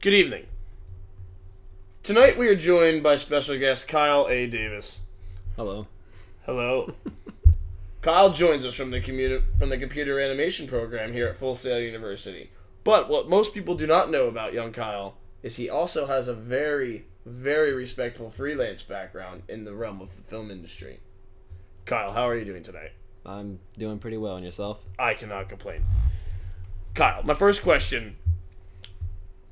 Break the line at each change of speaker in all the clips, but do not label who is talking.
Good evening. Tonight we are joined by special guest Kyle A. Davis.
Hello.
Hello. Kyle joins us from the computer animation program here at Full Sail University. But what most people do not know about young Kyle is he also has a very, very respectful freelance background in the realm of the film industry. Kyle, how are you doing tonight?
I'm doing pretty well, and yourself?
I cannot complain. Kyle, my first question.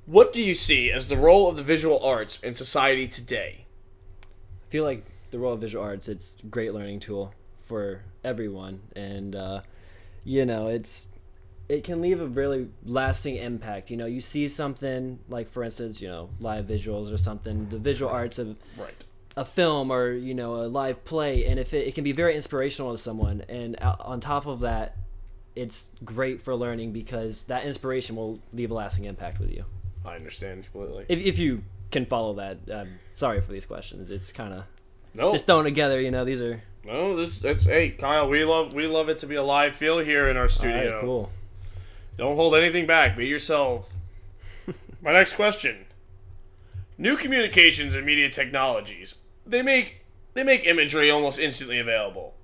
What do you see as the role of the visual arts in society today?
I feel like the role of visual arts, it's a great learning tool for everyone, and it can leave a really lasting impact. You see something like, for instance, live visuals or something, the visual arts of a film or a live play, and if it can be very inspirational to someone, and on top of that, it's great for learning because that inspiration will leave a lasting impact with you.
I understand completely.
If you can follow that, sorry for these questions. It's kind of
no,
just thrown together. These are
hey Kyle, we love it to be a live feel here in our studio.
all right, cool.
Don't hold anything back. Be yourself. My next question: new communications and media technologies they make imagery almost instantly available.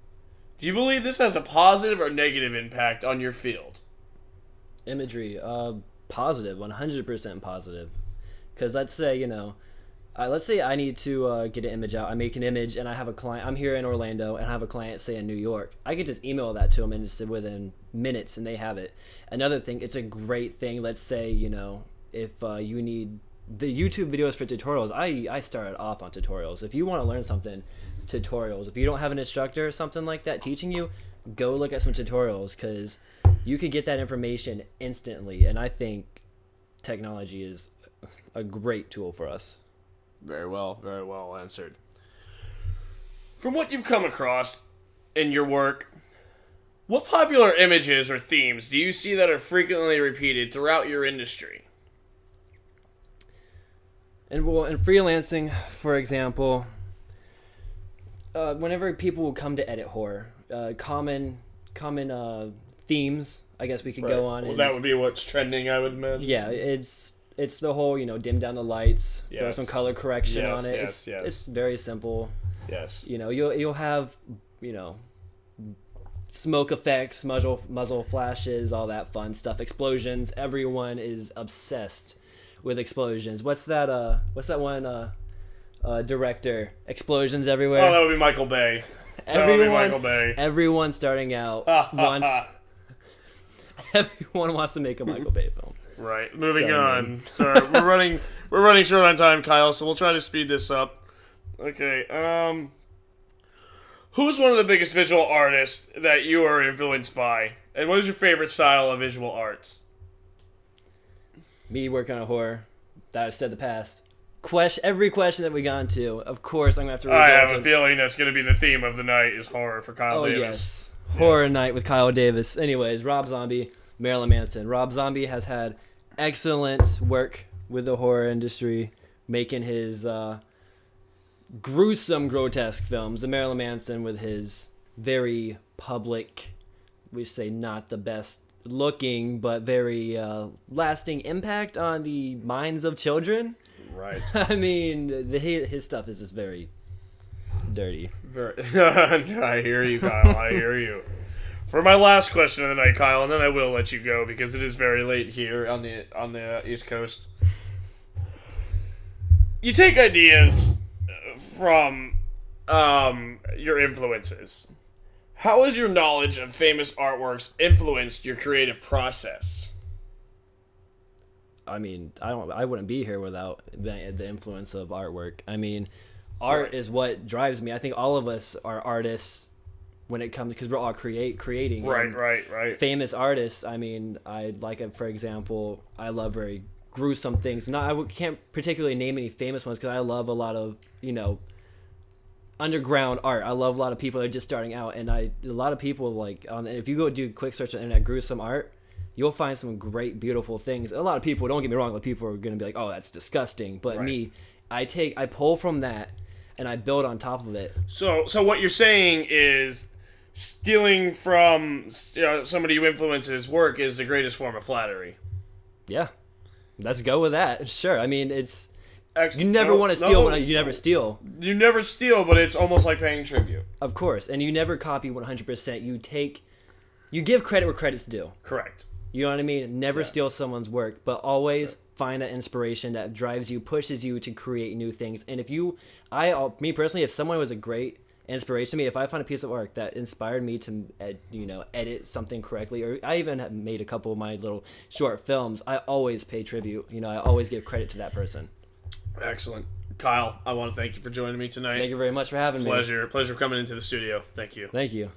Do you believe this has a positive or negative impact on your field?
Imagery, positive, 100% positive. Because let's say I need to get an image out. I make an image and I have a client. I'm here in Orlando and I have a client, say, in New York. I could just email that to them and just within minutes and they have it. Another thing, it's a great thing. Let's say, if you need the YouTube videos for tutorials, I started off on tutorials. If you want to learn something, tutorials. If you don't have an instructor or something like that teaching you, go look at some tutorials because you can get that information instantly. And I think technology is a great tool for us.
Very well answered. From what you've come across in your work, what popular images or themes do you see that are frequently repeated throughout your industry?
And in freelancing, for example, whenever people will come to edit horror, common themes, I guess we could go on.
Well, that would be what's trending, I would imagine.
Yeah, it's the whole, dim down the lights, throw some color correction on it. It's very simple.
Yes.
You'll have, smoke effects, muzzle flashes, all that fun stuff, explosions. Everyone is obsessed with explosions. What's that one director? Explosions everywhere.
Oh, that would be Michael Bay.
Everyone starting out wants. Everyone wants to make a Michael Bay film.
Right. Moving on. Sorry, we're running short on time, Kyle. So we'll try to speed this up. Okay. Who's one of the biggest visual artists that you are influenced by, and what is your favorite style of visual arts?
Me working on horror. That I've said the past. Every question that we got into, of course, I'm gonna have to.
I have a feeling that's gonna be the theme of the night is horror for Kyle Davis.
Yes. Horror night with Kyle Davis. Anyways, Rob Zombie, Marilyn Manson. Rob Zombie has had excellent work with the horror industry, making his gruesome, grotesque films. And Marilyn Manson with his very public, we say not the best looking, but very lasting impact on the minds of children.
Right.
I mean, his stuff is just very dirty.
I hear you, Kyle. I hear you. For my last question of the night, Kyle, and then I will let you go because it is very late here on the East Coast. You take ideas from your influences. How has your knowledge of famous artworks influenced your creative process?
I mean, I wouldn't be here without the influence of artwork. I mean, art is what drives me. I think all of us are artists when it comes, because we're all creating.
Right.
Famous artists. I mean, for example, I love very gruesome things. I can't particularly name any famous ones because I love a lot of underground art. I love a lot of people that are just starting out, and a lot of people if you go do a quick search on the internet, gruesome art, you'll find some great, beautiful things. A lot of people, don't get me wrong, like people are going to be like, oh, that's disgusting. But me, I pull from that and I build on top of it.
So what you're saying is stealing from somebody who influences work is the greatest form of flattery.
Yeah. Let's go with that. Sure. I mean, it's you
You
never want to steal when you never steal.
You never steal, but it's almost like paying tribute.
Of course, and you never copy 100%. You give credit where credit's due.
Correct.
You know what I mean? Never steal someone's work, but always find that inspiration that drives you, pushes you to create new things. And me personally, if someone was a great inspiration to me, if I find a piece of work that inspired me to, edit something correctly, or I even have made a couple of my little short films, I always pay tribute. I always give credit to that person.
Excellent. Kyle, I want to thank you for joining me tonight.
Thank you very much for having me.
Pleasure coming into the studio. Thank you.
Thank you.